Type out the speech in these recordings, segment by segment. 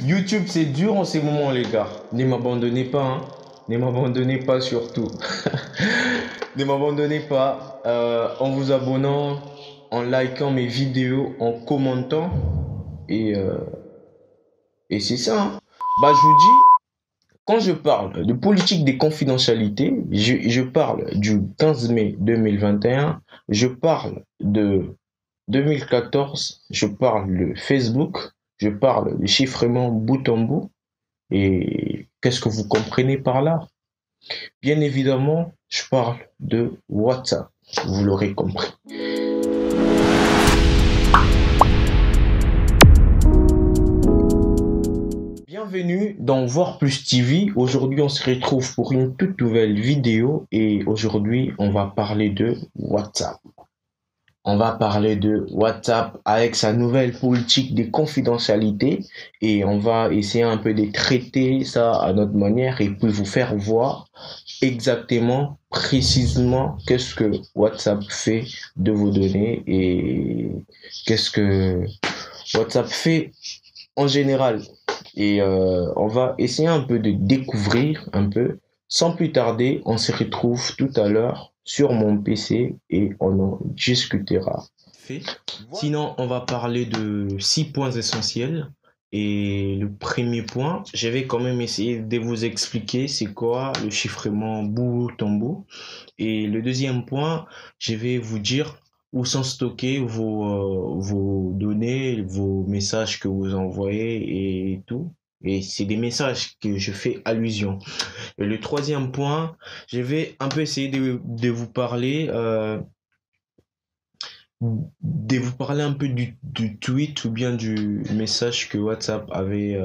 YouTube, c'est dur en ces moments, les gars. Ne m'abandonnez pas, hein. Ne m'abandonnez pas surtout. Ne m'abandonnez pas en vous abonnant, en likant mes vidéos, en commentant. Et, euh, et c'est ça, hein. Bah, je vous dis, quand je parle de politique des confidentialités, je parle du 15 mai 2021, je parle de 2014, je parle de Facebook, je parle de chiffrement bout en bout. Et qu'est-ce que vous comprenez par là? Bien évidemment, je parle de WhatsApp. Vous l'aurez compris. Bienvenue dans Voir Plus TV. Aujourd'hui, on se retrouve pour une toute nouvelle vidéo et aujourd'hui, on va parler de WhatsApp. On va parler de WhatsApp avec sa nouvelle politique de confidentialité et on va essayer un peu de traiter ça à notre manière et puis vous faire voir exactement, précisément, qu'est-ce que WhatsApp fait de vos données et qu'est-ce que WhatsApp fait en général. Et on va essayer un peu de découvrir un peu. Sans plus tarder, on se retrouve tout à l'heure sur mon PC et on en discutera. Sinon, on va parler de 6 points essentiels. Et le premier point, je vais quand même essayer de vous expliquer c'est quoi le chiffrement bout en bout. Et le deuxième point, je vais vous dire où sont stockés vos données, vos messages que vous envoyez et tout. Et c'est des messages que je fais allusion. Et le troisième point, je vais un peu essayer de vous parler un peu du tweet ou bien du message que WhatsApp avait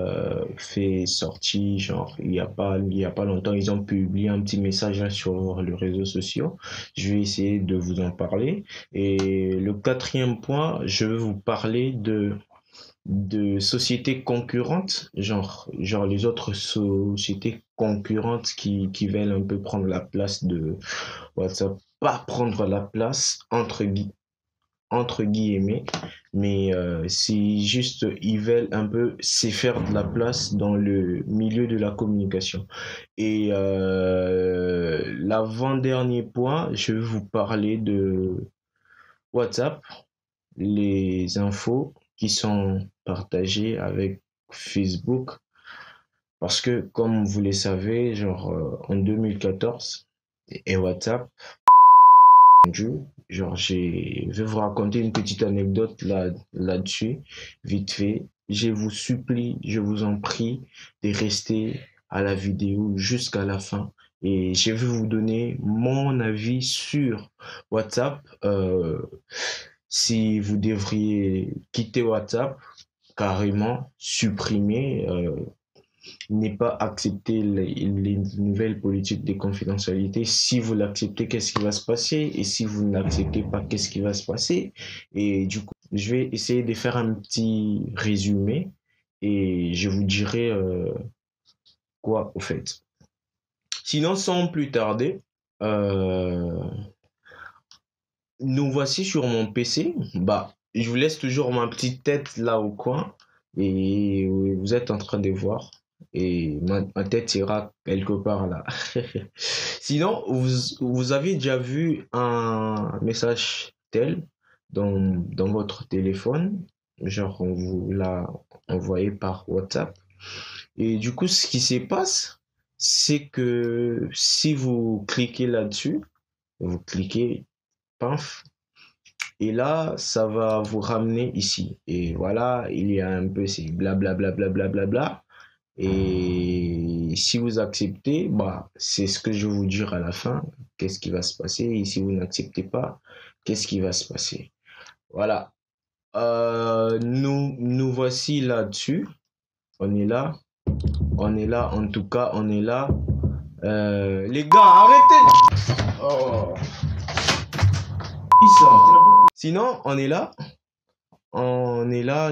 fait sortir, genre il y a pas longtemps, ils ont publié un petit message là sur les réseaux sociaux. Je vais essayer de vous en parler. Et le quatrième point, je vais vous parler de sociétés concurrentes, genre les autres sociétés concurrentes qui veulent un peu prendre la place de WhatsApp, pas prendre la place entre guillemets, mais c'est juste, ils veulent un peu se faire de la place dans le milieu de la communication. Et l'avant-dernier point, je vais vous parler de WhatsApp, les infos qui sont partagées avec Facebook, parce que comme vous le savez, en 2014, et WhatsApp, genre, je vais vous raconter une petite anecdote là-dessus, vite fait. Je vous supplie, je vous en prie de rester à la vidéo jusqu'à la fin. Et je vais vous donner mon avis sur WhatsApp. Si vous devriez quitter WhatsApp, carrément supprimer, n'est pas accepter les nouvelles politiques de confidentialité. Si vous l'acceptez, qu'est-ce qui va se passer? Et si vous ne l'acceptez pas, qu'est-ce qui va se passer? Et du coup, je vais essayer de faire un petit résumé et je vous dirai quoi au fait. Sinon, sans plus tarder, euh, nous voici sur mon PC. Bah, je vous laisse toujours ma petite tête là au coin et vous êtes en train de voir. Et ma tête ira quelque part là. Sinon, vous avez déjà vu un message tel dans votre téléphone, genre on vous l'a envoyé par WhatsApp. Et du coup, ce qui se passe, c'est que si vous cliquez là-dessus, vous cliquez, paf, et là, ça va vous ramener ici. Et voilà, il y a un peu ces blablabla, blablabla. Et si vous acceptez, bah, c'est ce que je vais vous dire à la fin. Qu'est-ce qui va se passer? Et si vous n'acceptez pas, qu'est-ce qui va se passer? Voilà. Nous voici là-dessus. On est là. On est là. En tout cas, on est là. Les gars, arrêtez! Oh, qui ça? Sinon, on est là. On est là,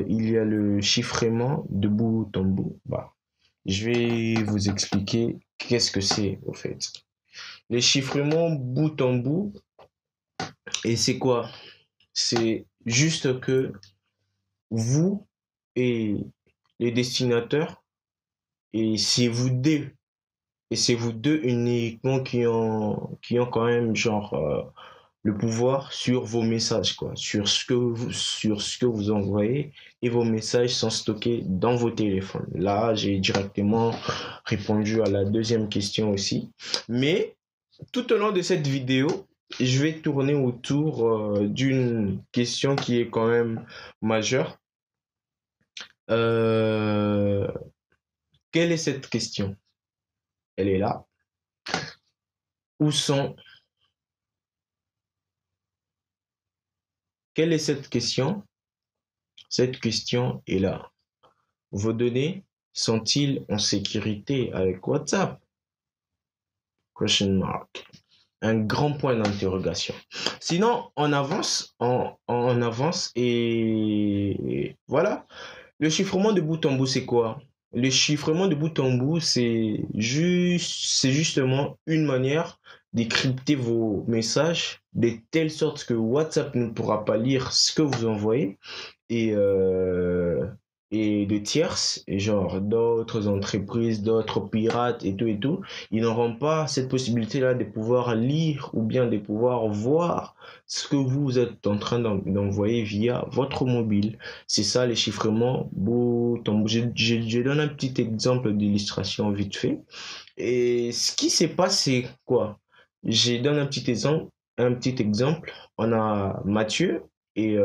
il y a le chiffrement de bout en bout. Bah, je vais vous expliquer qu'est-ce que c'est au fait. Le chiffrement bout en bout, et c'est quoi? C'est juste que vous et les destinataires, et c'est vous deux. Et c'est vous deux uniquement qui ont quand même genre le pouvoir sur vos messages, quoi, sur ce que vous envoyez, et vos messages sont stockés dans vos téléphones. Là, j'ai directement répondu à la deuxième question aussi. Mais tout au long de cette vidéo, je vais tourner autour d'une question qui est quand même majeure. Euh, Quelle est cette question? Elle est là. Où sont... Quelle est cette question? Cette question est là. Vos données sont-ils en sécurité avec WhatsApp? Question mark. Un grand point d'interrogation. Sinon, on avance, on avance et voilà. Le chiffrement de bout en bout, c'est quoi? Le chiffrement de bout en bout, c'est justement une manière de crypter vos messages de telle sorte que WhatsApp ne pourra pas lire ce que vous envoyez et, et de tierces, et genre d'autres entreprises, d'autres pirates et tout, ils n'auront pas cette possibilité-là de pouvoir lire ou bien de pouvoir voir ce que vous êtes en train d'envoyer via votre mobile. C'est ça les chiffrements bout en bout. Je donne un petit exemple d'illustration vite fait. Et ce qui s'est passé, quoi? Je donne un petit exemple. Un petit exemple. On a Mathieu et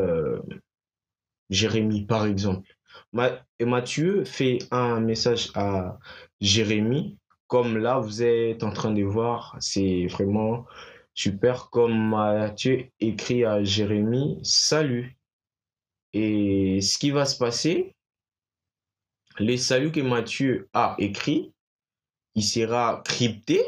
Jérémy, par exemple. Et Mathieu fait un message à Jérémy, comme là, vous êtes en train de voir, c'est vraiment super. Comme Mathieu écrit à Jérémy, salut. Et ce qui va se passer, les saluts que Mathieu a écrits, il sera crypté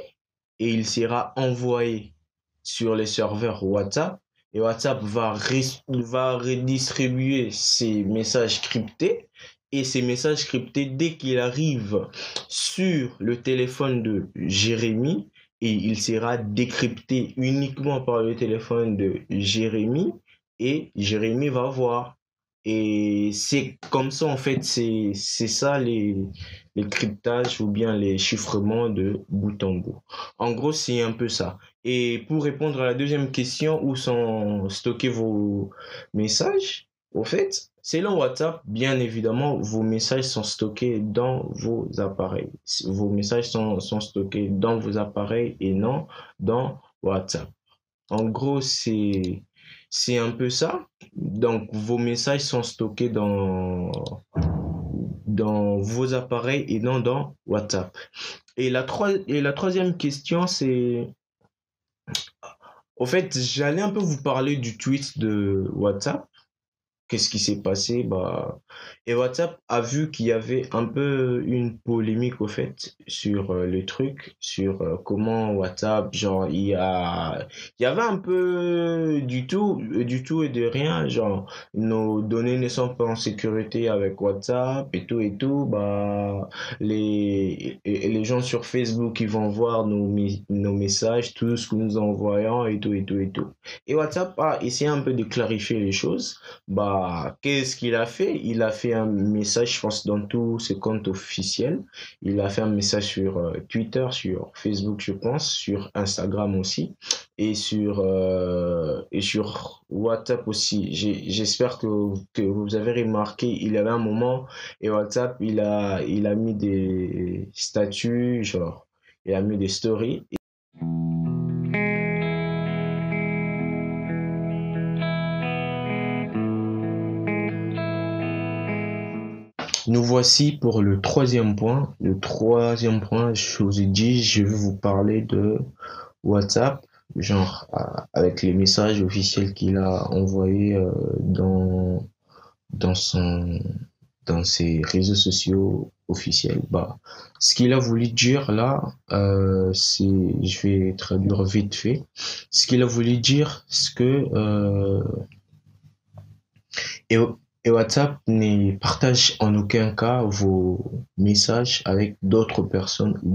et il sera envoyé sur les serveurs WhatsApp. Et WhatsApp va redistribuer ces messages cryptés. Et ces messages cryptés, dès qu'il arrive sur le téléphone de Jérémy, et il sera décrypté uniquement par le téléphone de Jérémy, et Jérémy va voir. Et c'est comme ça, en fait, c'est ça les cryptages ou bien les chiffrements de bout en bout. En gros, c'est un peu ça. Et pour répondre à la deuxième question, où sont stockés vos messages? Au fait, selon WhatsApp, bien évidemment, vos messages sont stockés dans vos appareils. Vos messages sont stockés dans vos appareils et non dans WhatsApp. En gros, c'est un peu ça. Donc, vos messages sont stockés dans vos appareils et non dans WhatsApp. Et la troisième question, c'est... Au fait, j'allais un peu vous parler du tweet de WhatsApp. Qu'est-ce qui s'est passé? Et WhatsApp a vu qu'il y avait un peu une polémique au fait sur le truc, sur comment WhatsApp, genre il y avait un peu du tout et de rien, genre nos données ne sont pas en sécurité avec WhatsApp et tout. Les gens sur Facebook ils vont voir nos messages, tout ce que nous envoyons et tout. Et WhatsApp a essayé un peu de clarifier les choses. Qu'est-ce qu'il a fait? Il a fait un message, je pense, dans tous ses comptes officiels. Il a fait un message sur Twitter, sur Facebook, je pense, sur Instagram aussi, et sur WhatsApp aussi. J'espère que vous avez remarqué, il y avait un moment, et WhatsApp, il a mis des statuts, genre, il a mis des stories. Nous voici pour le troisième point. Le troisième point, je vous ai dit, je vais vous parler de WhatsApp, genre avec les messages officiels qu'il a envoyés dans son dans ses réseaux sociaux officiels. Ce qu'il a voulu dire là, je vais traduire vite fait. Ce qu'il a voulu dire, c'est que et et WhatsApp ne partage en aucun cas vos messages avec d'autres personnes ou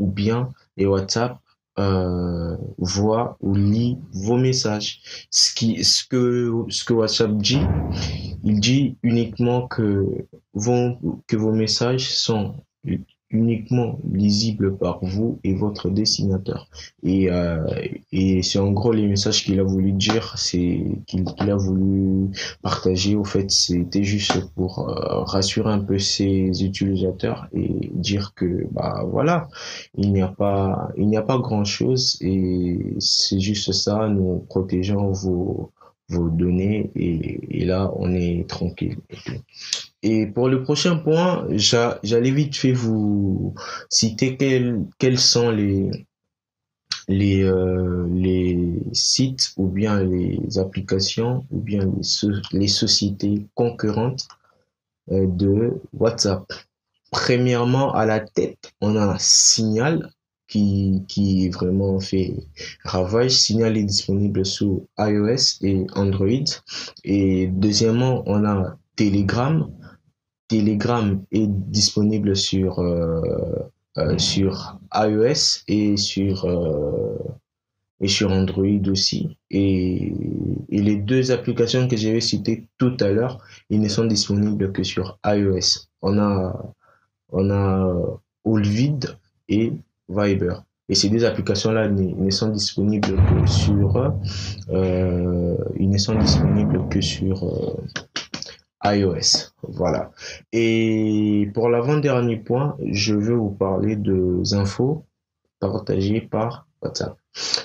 bien les WhatsApp voit ou lit vos messages. Ce que WhatsApp dit, Il dit uniquement que vos messages sont uniquement lisibles par vous et votre dessinateur. Et, euh, et c'est en gros les messages qu'il a voulu dire, c'est qu'il a voulu partager. Au fait, c'était juste pour rassurer un peu ses utilisateurs et dire que bah voilà, il n'y a pas grand-chose et c'est juste ça, nous protégeons vos données et là on est tranquille. Et pour le prochain point, j'allais vite fait vous citer quels sont les sites ou bien les applications ou bien les sociétés concurrentes de WhatsApp. Premièrement, à la tête, on a Signal qui vraiment fait ravage. Signal est disponible sous iOS et Android. Et deuxièmement, on a Telegram. Telegram est disponible sur iOS et sur Android aussi. Et les deux applications que j'avais citées tout à l'heure, ils ne sont disponibles que sur iOS. On a Olvid et Viber. Et ces deux applications-là ne sont disponibles que ils ne sont disponibles que sur iOS. Voilà. Et pour l'avant-dernier point, je veux vous parler des infos partagées par WhatsApp.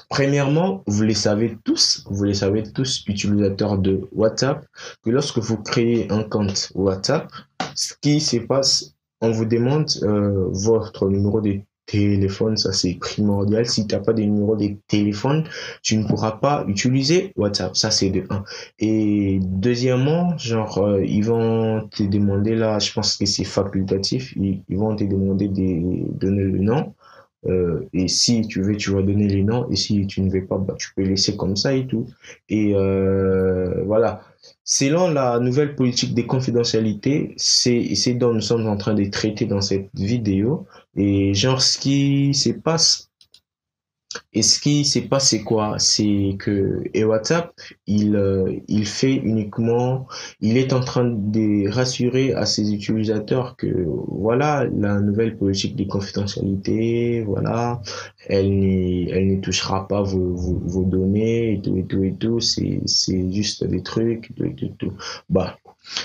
Premièrement, vous les savez tous, utilisateurs de WhatsApp, que lorsque vous créez un compte WhatsApp, ce qui se passe, on vous demande votre numéro de téléphone, ça c'est primordial. Si tu n'as pas de numéro de téléphone, tu ne pourras pas utiliser WhatsApp, ça c'est de un. Et deuxièmement, genre, ils vont te demander là, je pense que c'est facultatif, ils vont te demander de donner le nom. Et si tu veux, tu vas donner les noms. Et si tu ne veux pas, bah, tu peux laisser comme ça et tout. Et voilà. Selon la nouvelle politique de confidentialité, c'est dont nous sommes en train de traiter dans cette vidéo. Et genre, ce qui s'est passé quoi? C'est que et WhatsApp, il fait uniquement, il est en train de rassurer à ses utilisateurs que voilà, la nouvelle politique de confidentialité, voilà, elle ne touchera pas vos données et tout et tout et tout. C'est juste des trucs, tout et tout, tout. Bah,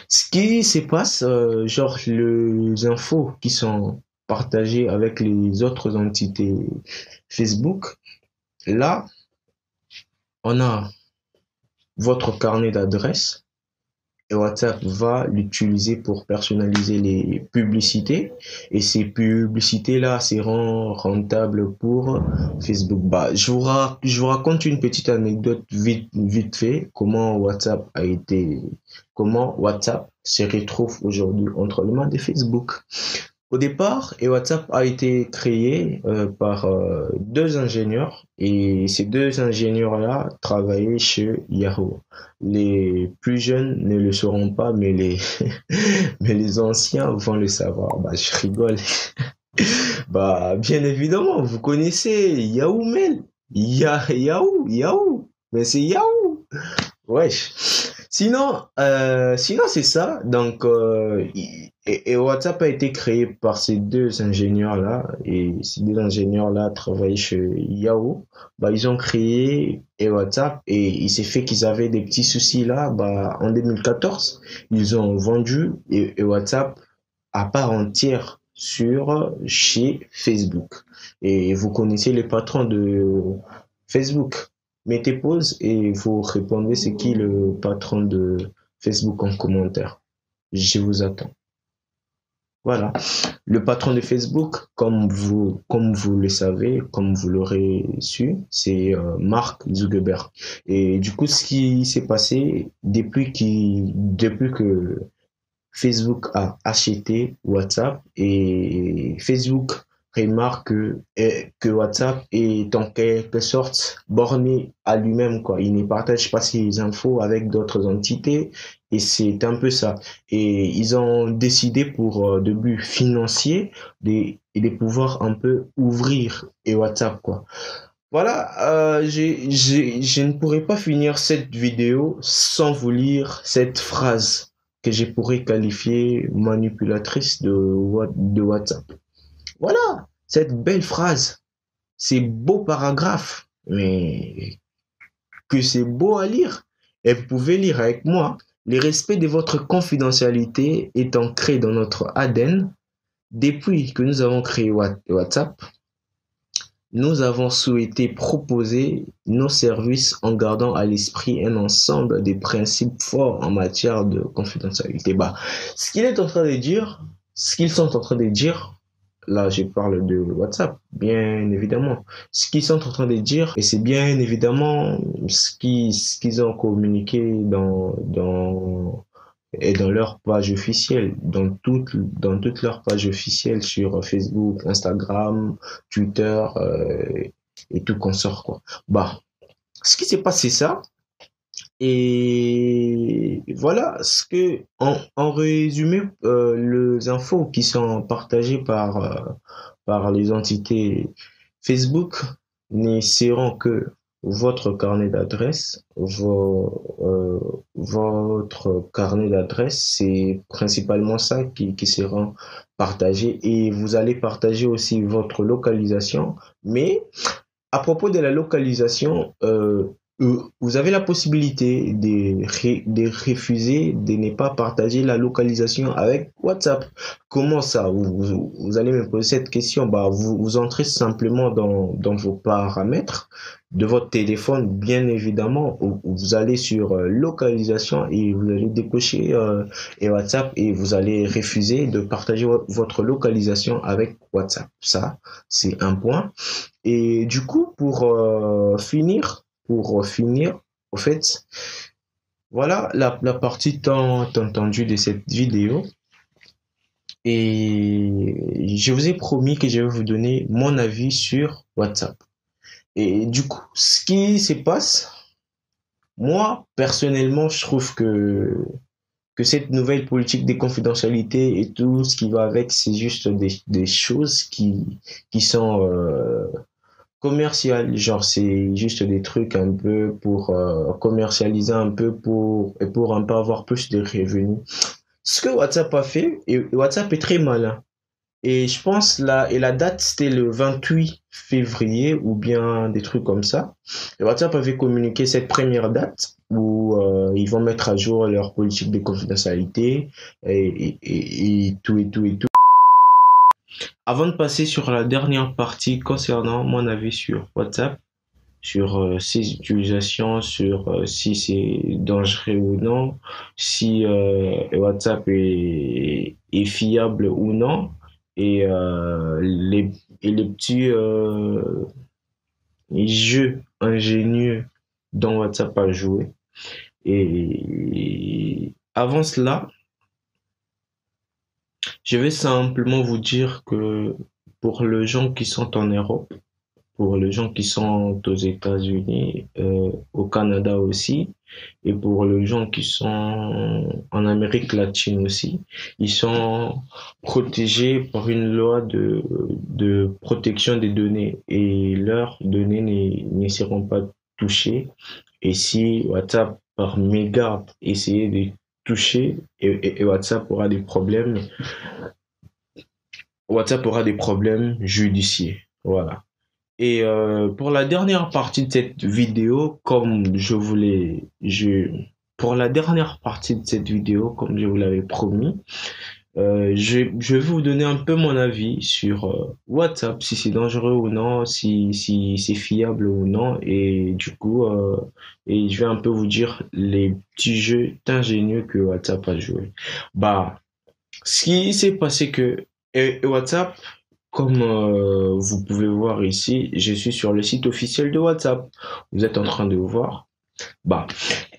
ce qui se passe, genre les infos qui sont partagées avec les autres entités Facebook. Là, on a votre carnet d'adresses et WhatsApp va l'utiliser pour personnaliser les publicités et ces publicités-là seront rentables pour Facebook. Bah, je vous raconte une petite anecdote vite fait comment WhatsApp se retrouve aujourd'hui entre les mains de Facebook. Au départ, et WhatsApp a été créé par deux ingénieurs et ces deux ingénieurs-là travaillaient chez Yahoo. Les plus jeunes ne le sauront pas, mais mais les anciens vont le savoir. Bah, je rigole. Bah, bien évidemment, vous connaissez Yahoo Mail. Yahoo. Mais c'est Yahoo. Wesh. Sinon c'est ça. Donc, et WhatsApp a été créé par ces deux ingénieurs-là. Et ces deux ingénieurs-là travaillaient chez Yahoo. Bah, ils ont créé WhatsApp et il s'est fait qu'ils avaient des petits soucis là. Bah, en 2014, ils ont vendu WhatsApp à part entière chez Facebook. Et vous connaissez les patrons de Facebook. Mettez pause et vous répondez c'est qui le patron de Facebook en commentaire. Je vous attends. Voilà. Le patron de Facebook, comme vous le savez, comme vous l'aurez su, c'est Mark Zuckerberg. Et du coup, ce qui s'est passé depuis que Facebook a acheté WhatsApp et Facebook remarque que WhatsApp est en quelque sorte borné à lui-même, quoi. Il ne partage pas ses infos avec d'autres entités et c'est un peu ça. Et ils ont décidé pour de but financier de pouvoir un peu ouvrir WhatsApp, quoi. Voilà, je ne pourrais pas finir cette vidéo sans vous lire cette phrase. que je pourrais qualifier manipulatrice de WhatsApp. Voilà, cette belle phrase, ces beaux paragraphes, mais que c'est beau à lire. Et vous pouvez lire avec moi. Le respect de votre confidentialité est ancré dans notre ADN. Depuis que nous avons créé WhatsApp, nous avons souhaité proposer nos services en gardant à l'esprit un ensemble de principes forts en matière de confidentialité. Bah, ce qu'ils sont en train de dire, là je parle de WhatsApp, bien évidemment. Ce qu'ils sont en train de dire, et c'est bien évidemment ce qu'ils ont communiqué dans leur page officielle, dans toutes leurs pages officielles sur Facebook, Instagram, Twitter et tout consort quoi. Bah, ce qui s'est passé ça, et voilà ce que en résumé les infos qui sont partagées par les entités Facebook ne seront que votre carnet d'adresse, votre carnet d'adresse, c'est principalement ça qui sera partagé et vous allez partager aussi votre localisation. Mais à propos de la localisation, vous avez la possibilité de refuser de ne pas partager la localisation avec WhatsApp. Comment ça? Vous allez me poser cette question. Bah, vous entrez simplement dans vos paramètres de votre téléphone, bien évidemment. Vous allez sur localisation et vous allez décocher et WhatsApp et vous allez refuser de partager votre localisation avec WhatsApp. Ça, c'est un point. Et du coup, pour finir, au fait, voilà la partie tant entendue de cette vidéo. Et je vous ai promis que je vais vous donner mon avis sur WhatsApp. Et du coup, ce qui se passe, moi, personnellement, je trouve que cette nouvelle politique de confidentialité et tout ce qui va avec, c'est juste des choses qui sont commerciales. Genre, c'est juste des trucs un peu pour commercialiser un peu pour un peu avoir plus de revenus. Ce que WhatsApp a fait, et WhatsApp est très malin. Et je pense la date c'était le 28 février ou bien des trucs comme ça. Et WhatsApp avait communiqué cette première date où ils vont mettre à jour leur politique de confidentialité et tout et tout et tout. Avant de passer sur la dernière partie concernant mon avis sur WhatsApp, sur ses utilisations, sur si c'est dangereux ou non, si WhatsApp est fiable ou non, et les petits jeux ingénieux dont WhatsApp a joué. Et avant cela, je vais simplement vous dire que pour les gens qui sont en Europe, pour les gens qui sont aux États-Unis, au Canada aussi, et pour les gens qui sont en Amérique latine aussi, ils sont protégés par une loi de protection des données et leurs données ne seront pas touchées. Et si WhatsApp par mégarde essayait de toucher et WhatsApp aura des problèmes, judiciaires. Voilà. Et pour la dernière partie de cette vidéo, pour la dernière partie de cette vidéo, comme je vous l'avais promis, je vais vous donner un peu mon avis sur WhatsApp, si c'est dangereux ou non, si c'est fiable ou non, et du coup, et je vais un peu vous dire les petits jeux ingénieux que WhatsApp a joué. Bah, ce qui s'est passé que WhatsApp, comme vous pouvez voir ici, je suis sur le site officiel de WhatsApp. Vous êtes en train de voir. Bah,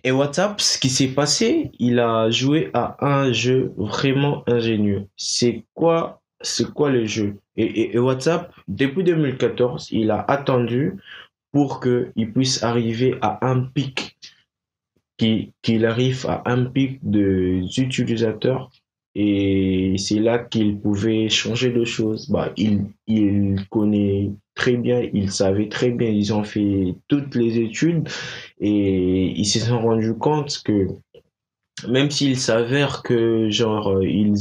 et WhatsApp, ce qui s'est passé, il a joué à un jeu vraiment ingénieux. C'est quoi le jeu? Et WhatsApp, depuis 2014, il a attendu pour qu'il puisse arriver à un pic, qu'il arrive à un pic d'utilisateurs et c'est là qu'il pouvait changer de choses. Bah, il connaît très bien, il savait très bien, ils ont fait toutes les études et ils se sont rendus compte que même s'il s'avère que genre ils,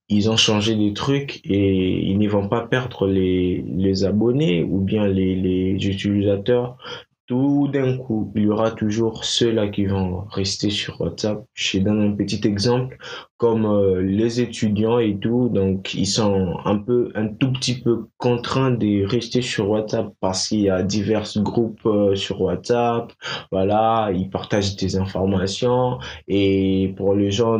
ils ont changé des trucs et ils ne vont pas perdre les abonnés ou bien les utilisateurs. Tout d'un coup, il y aura toujours ceux-là qui vont rester sur WhatsApp. Je donne un petit exemple, comme les étudiants et tout, donc ils sont un tout petit peu contraints de rester sur WhatsApp parce qu'il y a divers groupes sur WhatsApp. Voilà, ils partagent des informations et pour les gens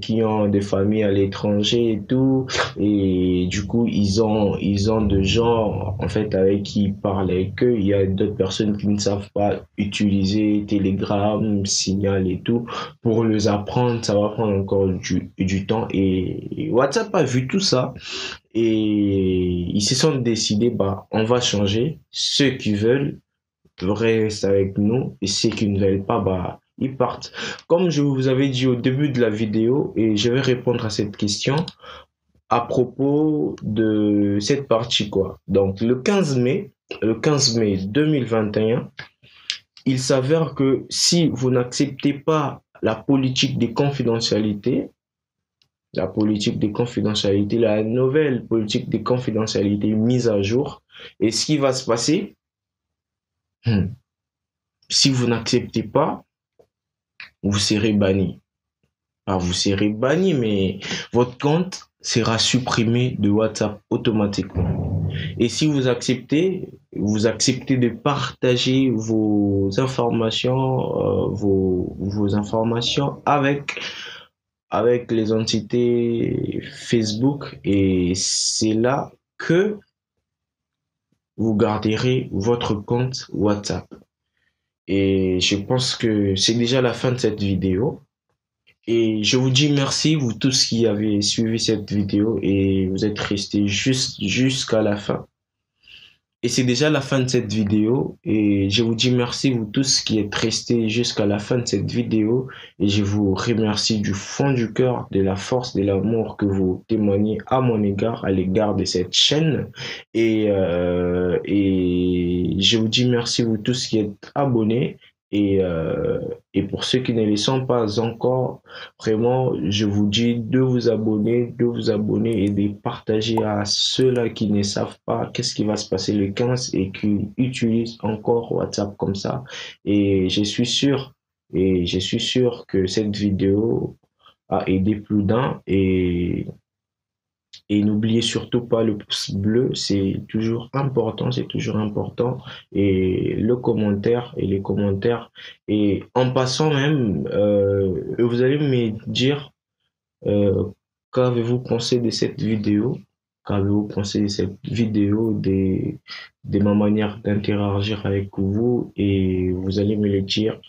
qui ont des familles à l'étranger et tout, et du coup ils ont des gens en fait avec qui ils parlent avec eux. Il y a d'autres personnes qui ne savent pas utiliser Telegram, Signal et tout. Pour les apprendre, ça va prendre encore du temps. Et WhatsApp a vu tout ça et ils se sont décidés, bah, on va changer. Ceux qui veulent restent avec nous et ceux qui ne veulent pas, bah, ils partent. Comme je vous avais dit au début de la vidéo, et je vais répondre à cette question à propos de cette partie, quoi. Donc, le 15 mai 2021, il s'avère que si vous n'acceptez pas la politique de confidentialité, la nouvelle politique de confidentialité mise à jour, et ce qui va se passer, si vous n'acceptez pas, vous serez banni. Pas vous serez banni, mais votre compte sera supprimé de WhatsApp automatiquement. Et si vous acceptez de partager vos informations, vos informations avec les entités Facebook, et c'est là que vous garderez votre compte WhatsApp. Et je pense que c'est déjà la fin de cette vidéo. Et je vous dis merci, vous tous qui avez suivi cette vidéo et vous êtes restés jusqu'à la fin. Et c'est déjà la fin de cette vidéo et je vous dis merci, vous tous qui êtes restés jusqu'à la fin de cette vidéo, et je vous remercie du fond du cœur de la force, de l'amour que vous témoignez à mon égard, à l'égard de cette chaîne. Et je vous dis merci, vous tous qui êtes abonnés. Et pour ceux qui ne le sont pas encore, vraiment, je vous dis de vous abonner et de partager à ceux-là qui ne savent pas qu'est-ce qui va se passer le 15 et qui utilisent encore WhatsApp comme ça. Et je suis sûr que cette vidéo a aidé plus d'un. Et n'oubliez surtout pas le pouce bleu, c'est toujours important, c'est toujours important. Et le commentaire et les commentaires. Et en passant même, vous allez me dire euh, qu'avez-vous pensé de cette vidéo? Qu'avez-vous pensé de cette vidéo, de ma manière d'interagir avec vous? Et vous allez me le dire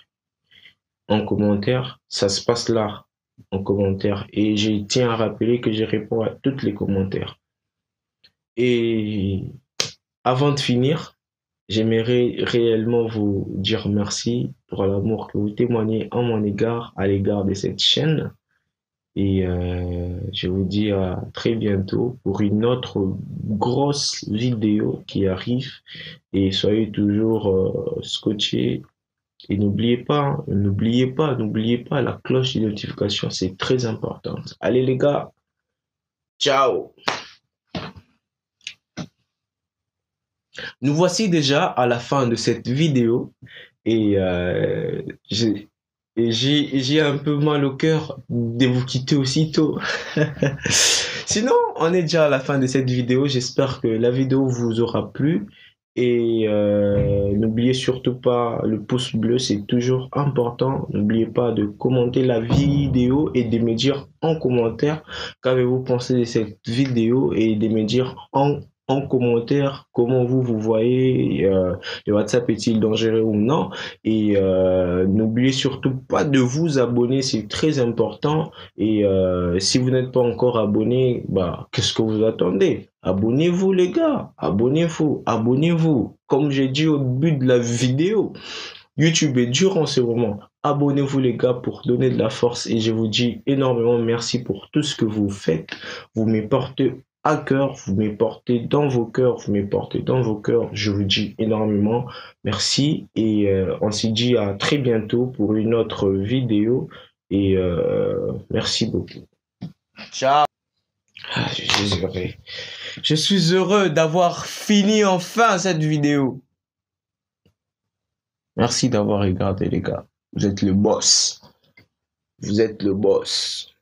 en commentaire. Ça se passe là, en commentaire. Et je tiens à rappeler que je réponds à tous les commentaires. Et avant de finir, j'aimerais réellement vous dire merci pour l'amour que vous témoignez en mon égard, à l'égard de cette chaîne. Et je vous dis à très bientôt pour une autre grosse vidéo qui arrive. Et soyez toujours scotchés. Et n'oubliez pas la cloche de notification, c'est très important. Allez les gars, ciao! Nous voici déjà à la fin de cette vidéo et j'ai un peu mal au cœur de vous quitter aussitôt. Sinon, on est déjà à la fin de cette vidéo. J'espère que la vidéo vous aura plu. Et n'oubliez surtout pas le pouce bleu, c'est toujours important. N'oubliez pas de commenter la vidéo et de me dire en commentaire qu'avez-vous pensé de cette vidéo, et de me dire en commentaire comment vous voyez le WhatsApp, est-il dangereux ou non. Et n'oubliez surtout pas de vous abonner, c'est très important. Et si vous n'êtes pas encore abonné, bah, qu'est-ce que vous attendez? Abonnez-vous les gars, abonnez-vous. Comme j'ai dit au début de la vidéo, YouTube est dur en ce moment. Abonnez-vous les gars pour donner de la force, et je vous dis énormément merci pour tout ce que vous faites. Vous me portez à cœur, vous me portez dans vos cœurs, vous me portez dans vos cœurs. Je vous dis énormément merci et on se dit à très bientôt pour une autre vidéo et merci beaucoup. Ciao. Ah, je suis heureux d'avoir fini enfin cette vidéo. Merci d'avoir regardé les gars. Vous êtes le boss. Vous êtes le boss.